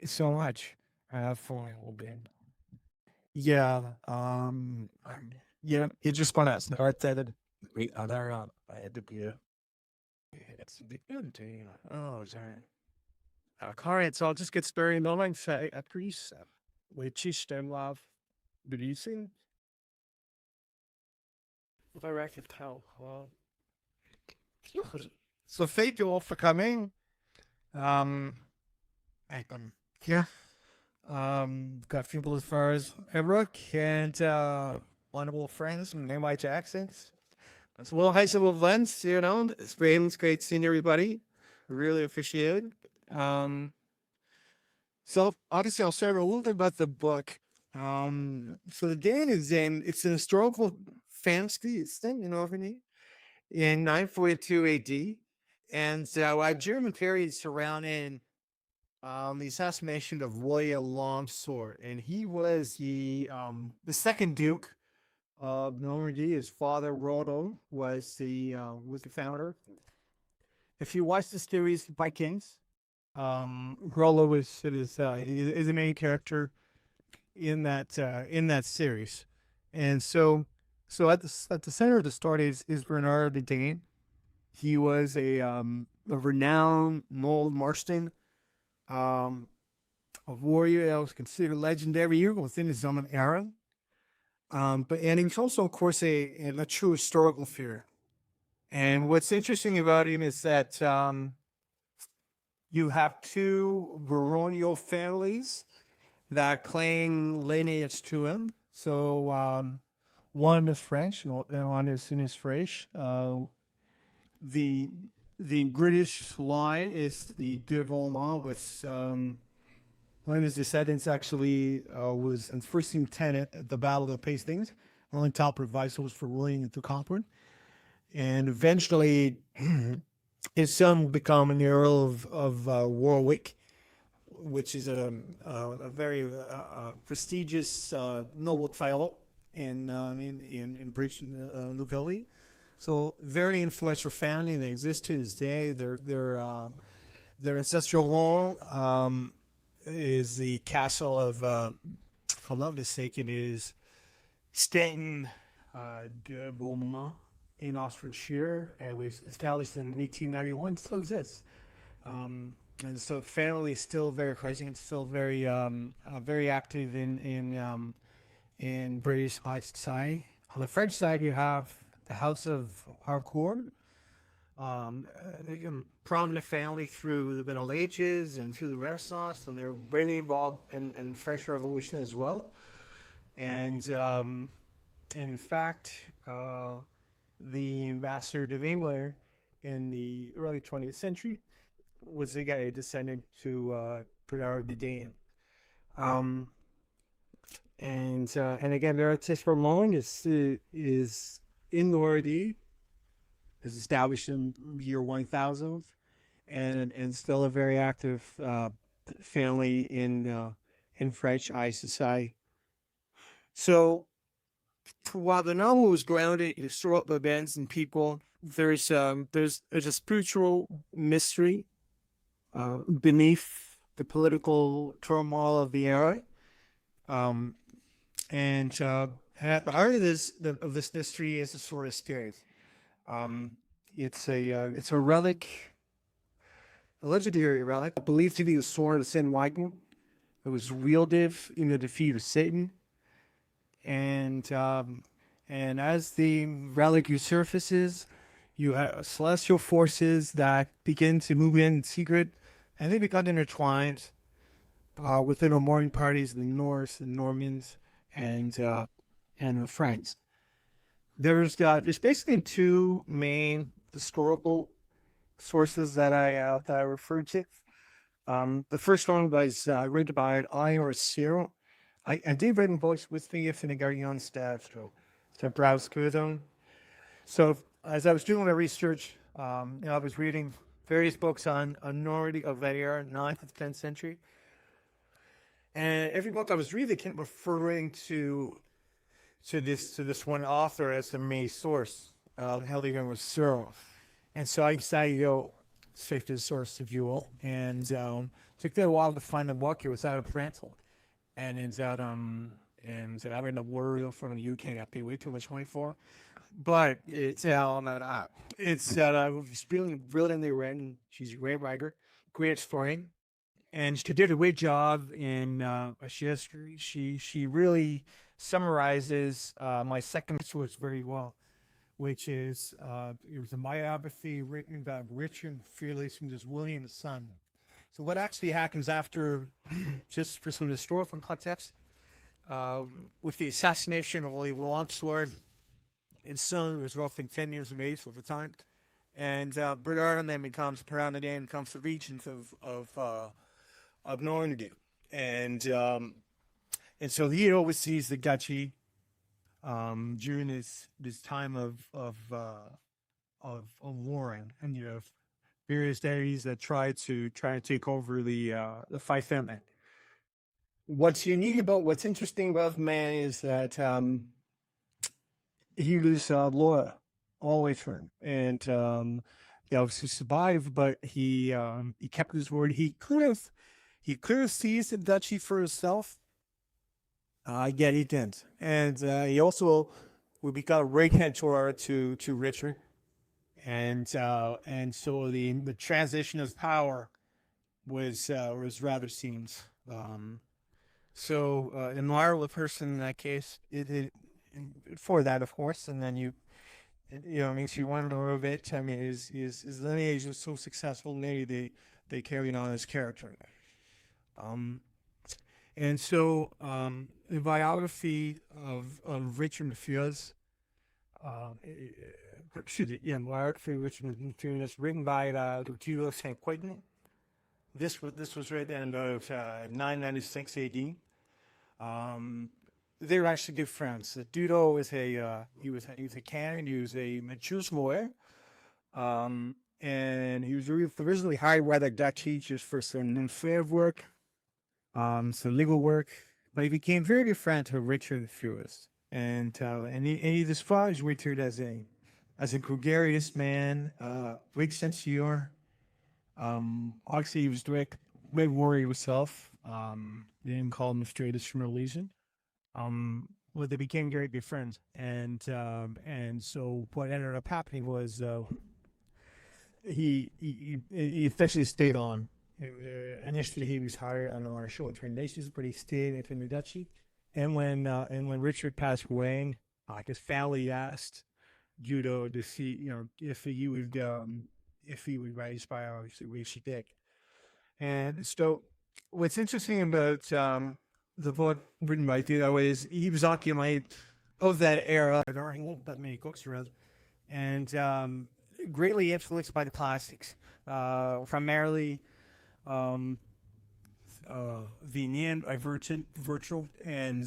so much for a little bit. Yeah. Yeah. You just want to start that. I had to be it's the good thing. Oh, sorry. All right, so I'll just get started on my say a precept, which is stem love breathing. If I can tell. So thank you all for coming. Um, yeah. Got people as far as Rook and wonderful friends from NY Jacksons. It's a little high school events, you know. It's great seeing everybody. Really appreciate it. Um, so obviously I'll start a little bit about the book. So the Dane is it's an historical fantasy thing in Normandy in 942 AD. And so a German period surrounding the assassination of William Longsword, and he was the second Duke of Normandy. His father Rollo was the founder. If you watch the series Vikings, Rollo is the main character in that series, and so at the center of the story is Bernard the Dane. He was a renowned old marksman, um, a warrior that was considered legendary even within his own era. And he's also, of course, a true historical figure. And what's interesting about him is that you have two baronial families that claim lineage to him. So one is French, and one is French. The the British line is the de Beaumont, which one of his descendants actually was a first lieutenant at the Battle of Hastings, on top advisors for William the Conqueror. And eventually, his son would become an Earl of Warwick, which is a very prestigious noble title in British nobility. So very influential family. They exist to this day. Their ancestral home is the castle of, if I'm not mistaken, is Stanton de Beaumont in Oxfordshire, and was established in 1891. Still exists. And so family is still very present, still very active in British high society. On the French side, you have the House of Harcourt, a prominent family through the Middle Ages and through the Renaissance, and they're really involved in French Revolution as well. And in fact, the ambassador to England in the early 20th century was a guy descendant to Bernard the Dane. Um, and again, their artist for long is in Normandy, is established in year 1000, and still a very active family in French high society. So while the novel was grounded in historical events and people, there's a spiritual mystery beneath the political turmoil of the era. Um, and at the heart of this mystery is the sword of spirit. Um, it's a relic, a legendary relic, believed to be the sword of Saint Viking. It was wielded in the defeat of Satan, and as the relic resurfaces, you have celestial forces that begin to move in secret, and they become intertwined within the warring parties, the Norse, the Normans, and the French. There's basically two main historical sources that I referred to. The first one was written by I or Cyril. I did read in voice with me if in the Guardian staff to browse through them. So as I was doing my research, I was reading various books on Normandy of that era, 9th and 10th century. And every book I was reading kept referring to this one author as the main source. Heligan was Cyril. And so I decided, safest source of fuel, and took them a while to find a book. It was out of rental, and it's out having the word from the UK that paid way too much money for. But it's it's brilliantly written. She's a great writer, great exploring, and she did a great job in she really summarizes my second source very well, which is it was a biography written about Richard Fearless and his William's son. So what actually happens after, just for some historical context, with the assassination of William Longsword, his son was roughly 10 years of age at the time, and Bernard then Bernard the Dane becomes the regent of Normandy, and so he oversees the duchy during this time of warring, and you have various deities that try to take over the fight family. What's interesting about the man is that he was loyal all the way through, and he obviously survived, but he kept his word. He could have seized the duchy for himself. Yet he didn't, and he also would become a right mentor to Richard, and so the transition of power was rather seamless. So admirable a person in that case, for that, of course, and then makes you wonder a little bit. I mean, his lineage was so successful, maybe they carried on his character. And so the biography of Richard Fearless, biography of Richard Fearless, written by Duclos Saint Quentin. This was written in 996 AD. They were actually good friends. Dudo was he was a canon. He was a mature lawyer, and he was originally hired by the duchy just for some administrative work, some legal work. But he became very good friend to Richard the Fearless, and he describes Richard as a gregarious man, great sense of humor. Obviously, he was great warrior himself. They didn't call him the straightest from religion. Well, they became very good friends, and so what ended up happening was he essentially stayed on. Initially, he was hired on a short-term basis, but he stayed in the duchy. And when Richard passed away, his family asked Judo to see, if he would write his biography, which he did. And so, what's interesting about the book written by Dudo is he was occupied of that era. There aren't that many books around, and greatly influenced by the classics, primarily Venian by Virgil and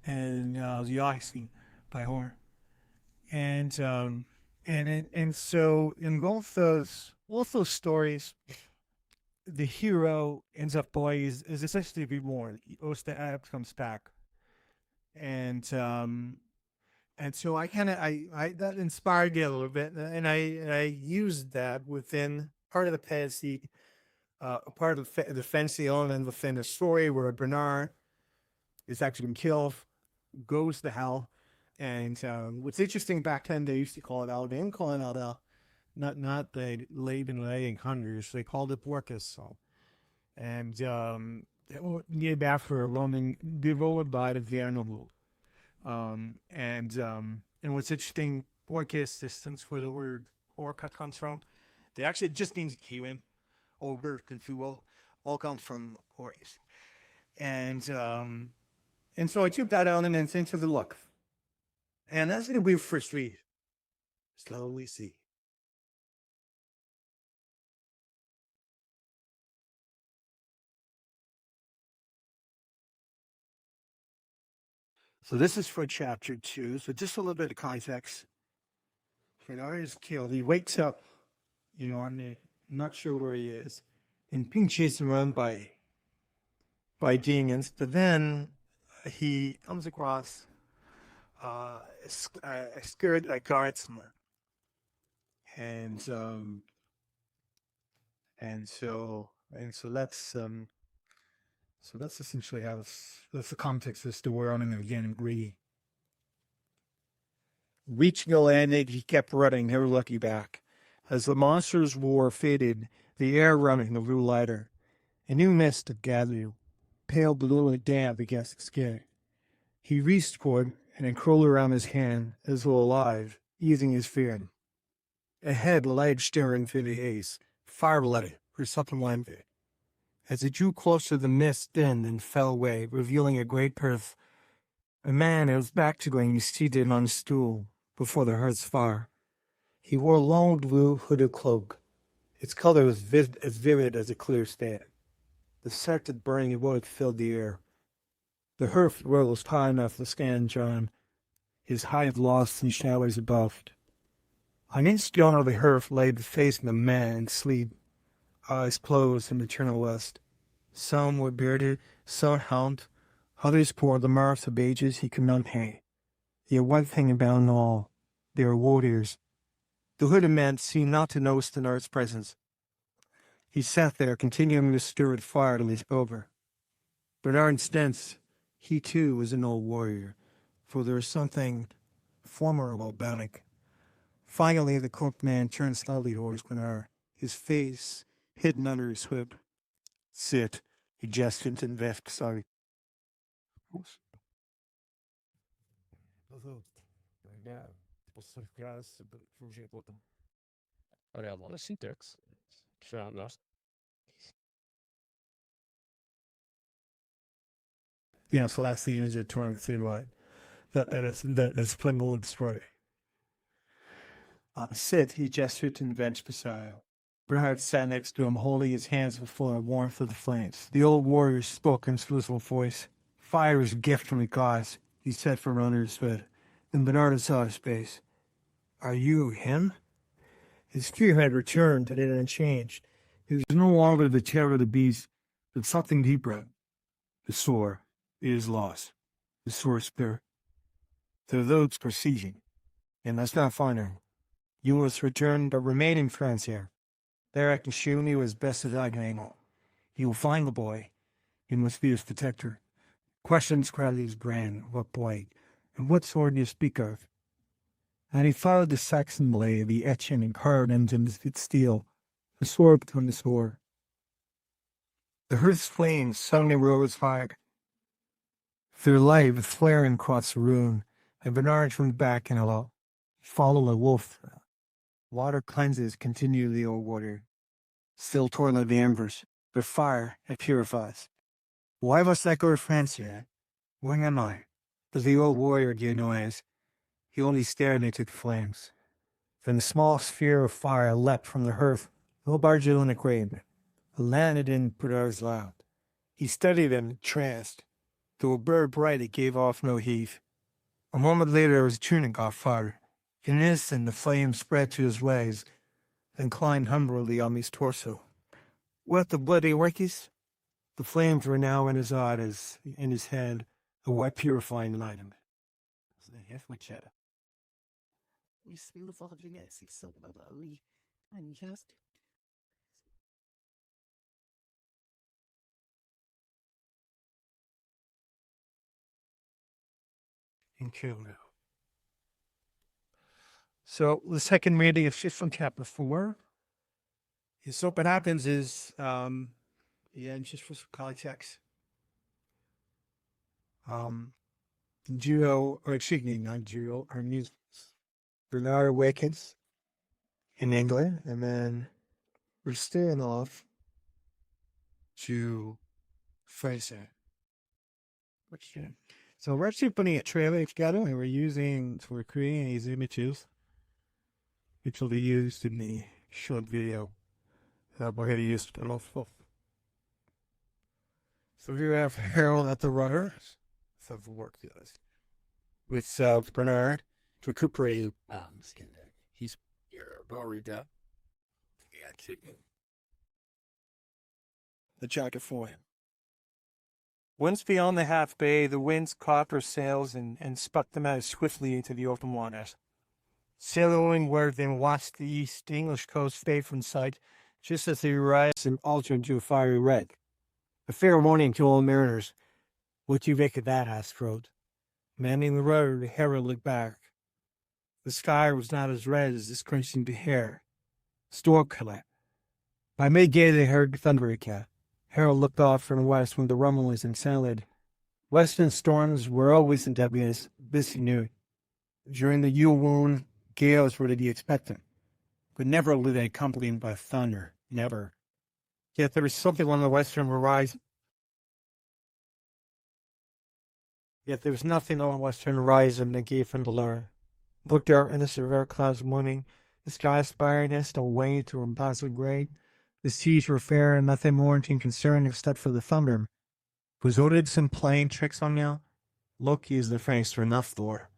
the Odyssey by Homer, and so in both those stories, the hero ends up is essentially reborn. Osta comes back, and so I that inspired me a little bit, and I used that within part of the fantasy, part of the fantasy element within the story where Bernard is actually been killed, goes to hell, and what's interesting, back then they used to call it hell. They didn't call it hell. Not the laying hundreds. They called it Porcus. So, and named after a Roman devoted by the Viano. And what's interesting, Porcus, distance where the word orca comes from, they actually just means human, ogre, confuel, all come from Porcus. And so I took that element into the look, and that's going to be first read. Slowly see. So this is for chapter 2. So just a little bit of context. Bernard is killed. He wakes up, I'm not sure where he is, and being chased around by demons. But then he comes across a scared guardsman, and And so that's essentially how that's the context as to where on again in Greedy. Reaching the landing, he kept running, never looking back. As the monster's roar faded, the air running grew lighter. A new mist had gathered, pale blue and damp against the skin. He reached for it and it curled around his hand, as though alive, easing his fear. A head lay staring through the haze, fire-blooded, or something like it. As it drew closer, the mist thinned and fell away, revealing a great earth. A man, his back to going, seated on a stool before the hearth's fire. He wore a long blue hooded cloak. Its color was as vivid as a clear sky. The scent of burning wood filled the air. The hearth rose high enough to scan John, his hide lost in shadows above. On each stone of the hearth lay the face of a man in sleep, eyes closed in eternal rest. Some were bearded, some hound, others bore the marks of ages he could not pay. Yet one thing about them all, they were warriors. The hooded man seemed not to notice the nurse's presence. He sat there, continuing to stir at fire till he's over. Bernard sensed he too was an old warrior, for there was something formidable about it. Finally, the cloaked man turned slowly towards Bernard, his face hidden under his hood. Sit, he gestured and left sorry. Reella syntax. Kärnlöst. Yeah, so that's the user touring through line. That's playing all the story. Sit, he gestured and benched beside him. Bernard sat next to him, holding his hands before the warmth of the flames. The old warrior spoke in his whistle voice. Fire is a gift from the gods, he said from under his hood. Then Bernard saw his face. Are you him? His fear had returned, and it had changed. It was no longer the terror of the beast, but something deeper. The sword, it is lost. The sword spirit. The roads are sieging, and that's not final. You must return, but remain in France here. There I can show you as best as I can able. You will find the boy. You must be his protector. Questions crowded his brain. What boy? And what sword do you speak of? And he followed the Saxon blade, the etching and carved into its steel, the sword between the sword. The hearth's flames suddenly rose high. Their light was flaring across the room, and Bernard turned back and hello. Follow a wolf. Water cleanses, continued the old warrior. Still toiling the embers, but fire, it purifies. Why must I go to France yet? Where am I? Does the old warrior give noise? He only stared into the flames. Then a small sphere of fire leapt from the hearth, no larger than a grain. It landed in Bernard's lap. He studied it entranced. Though a bird bright, it gave off no heat. A moment later, his tunic caught fire. In an instant, the flame spread to his legs, then climbed humbly on his torso. What the bloody workies? The flames were now in his eyes, in his head, a white purifying light. And killed him. So the second reading of shift from chapter 4. So what happens is, just for context, Geo, or excuse me, not Geo, our news, Bernard awakens in England, and then we're staying off to Fraser. So we're actually putting a trailer together, and we're creating these images, which will be used in the short video that we're going to use a lot of. So here we have Harold at the rudder. So the work does. With Bernard to recuperate. He's here, buried up. The jacket for him. Once beyond the half bay, the winds caught their sails and spucked them out swiftly into the open waters. Sailing where they watched the East English coast fade from sight, just as the horizon altered to a fiery red. A fair warning to all mariners. What do you make of that? Asked Rode. Manning the rudder, the Harold looked back. The sky was not as red as this crimson to hair. Storm collapsed. By mid-gale they heard thunder again. Harold looked off from the west when the rumble was in salad. Western storms were always in deadliness, this he knew. During the Yule wound, gales were to be expected, but never were they accompanied by thunder. Never. Yet there was something on the western horizon. Yet there was nothing on the western horizon that gave him the alarm. Looked out in the severe clouds morning, the sky aspired as to way to impossible gray. The seas were fair and nothing warranting concern except for the thunder. Was Odinson playing tricks on you? Loki is the thanks for enough, Thor.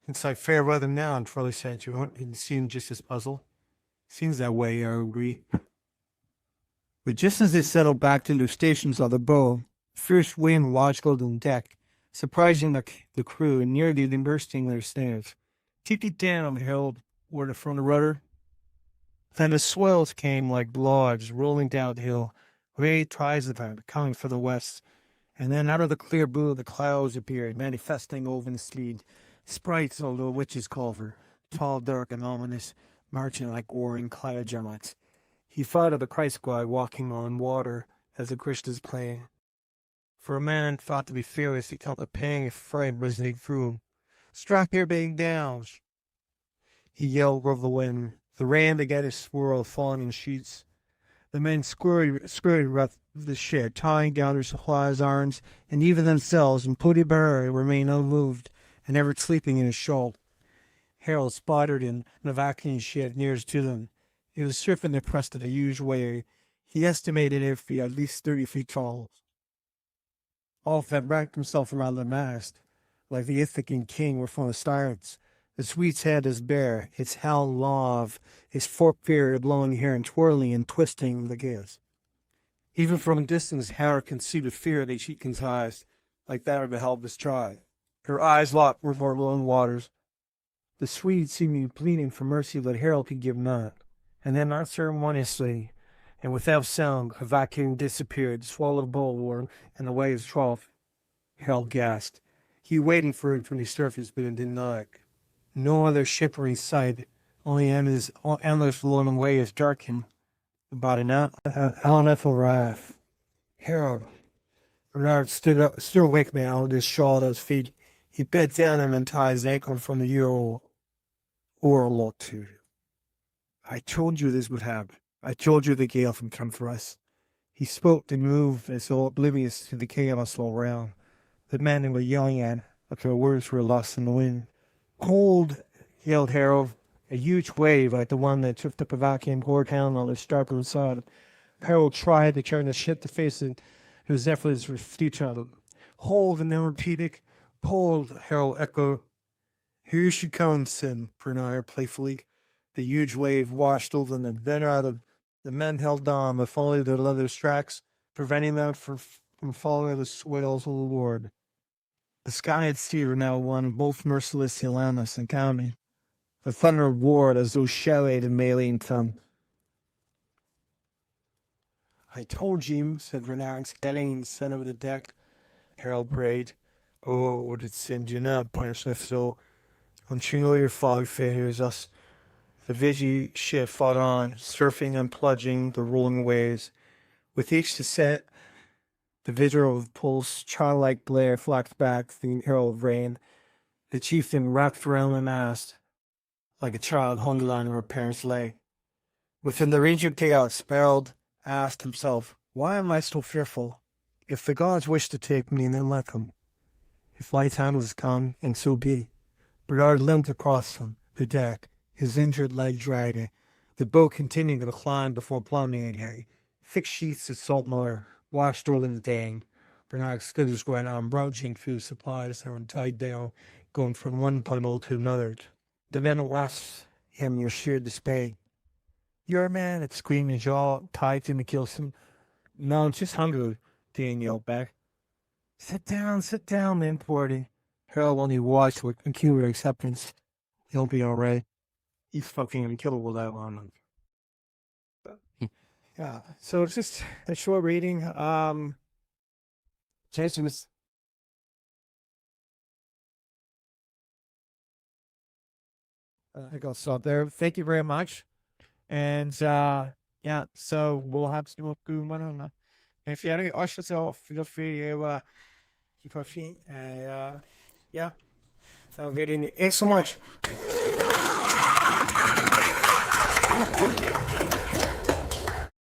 It's like fair weather now, and Trolley said you didn't seem just as puzzled. Seems that way, I agree. But just as they settled back to their stations on the bow, fierce wind washed over the deck, surprising the crew and nearly bursting their snares. Keep it down, Harold ordered from the rudder. Then the swells came like blobs rolling downhill, great tries of them coming from the west, and then out of the clear blue the clouds appeared, manifesting over the speed. Sprites of the witch's culver, tall, dark, and ominous, marching like warring cloud giants. He thought of the Christ squad walking on water as the Christians playing. For a man thought to be fearless, he felt a pang of fright resonating through him. Strap your big down! He yelled over the wind. The rain began to swirl, falling in sheets. The men scurried around the ship, tying down their supplies, arms, and even themselves, and Pooty Bear remained unmoved, and never sleeping in his shawl. Harold spotted in the vacuum shed nearest to them. It was surfing the crest of a huge wave. He estimated it to be at least 30 feet tall. Olaf had wrapped himself around the mast, like the Ithacan king were from the stars. The Swede's head is bare, its helm love, his forked beard blowing hair and twirling and twisting the gales. Even from a distance, Harold could see the fear in Eachkin's eyes, like that of a helpless child. Her eyes locked with her lone waters. The Swede seemed pleading for mercy that Harold could give none. And then unceremoniously, and without sound, a vacuum disappeared, swallowed bulwark, and the waves troughed. Harold gasped. He waited for it from the surface, but it did not. No other ship were in sight, only endless rolling waves darkened. About an hour arrived. Harold. Bernard stood up, still awake now, with his shawl at his feet. He bent down and untied his ankle from the oar locked to. I told you this would happen. I told you the gale would come for us. He spoke and moved as though oblivious to the chaos all around. The men were yelling at, but their words were lost in the wind. Cold, yelled Harold. A huge wave like the one that tripped up a vacuum poured down on the starboard side. Harold tried to turn the ship to face it. His efforts were futile. Hold, and then repeated. Hold, Harold echoed. Here she comes, said Bernard playfully. The huge wave washed over them. Then out of the men held on, but followed their leather tracks, preventing them from following the swells overboard. The sky and sea were now one, both mercilessly around us and counting. The thunder roared as though shouted in Malian tongue. I told you, said Bernard, standing in the center of the deck. Harold prayed. Oh, would it send you not, punish if so? Until your fog favors us. The Vigi ship fought on, surfing and plunging the rolling waves. With each descent, the vigil of pulse, childlike glare flacked back the herald of rain. The chieftain wrapped around the mast, like a child hung on her parent's leg. Within the range of chaos, Harold asked himself, why am I so fearful? If the gods wish to take me, then let them. If my time has come, and so be. Bernard limped across the deck, his injured leg dragging. The boat continued to climb before plummeting again. Thick sheets of salt water washed over the Dane. Bernard's skidders went on, broaching through supplies that were tied down, going from one puddle to another. The men laughed him in sheer despair. You're a man, it screamed his jaw, tied to him to kill him. No, it's just hungry, Dane yelled back. Sit down, man, Porty. Harold only watched with acute acceptance. He'll be all right. He's fucking unkillable that long. Yeah. So it's just a short reading. James. I think I'll stop there. Thank you very much. And yeah, so we'll have to do a good one on that. If you have any questions, feel free to keep our feet. And yeah, so good evening. Thanks so much.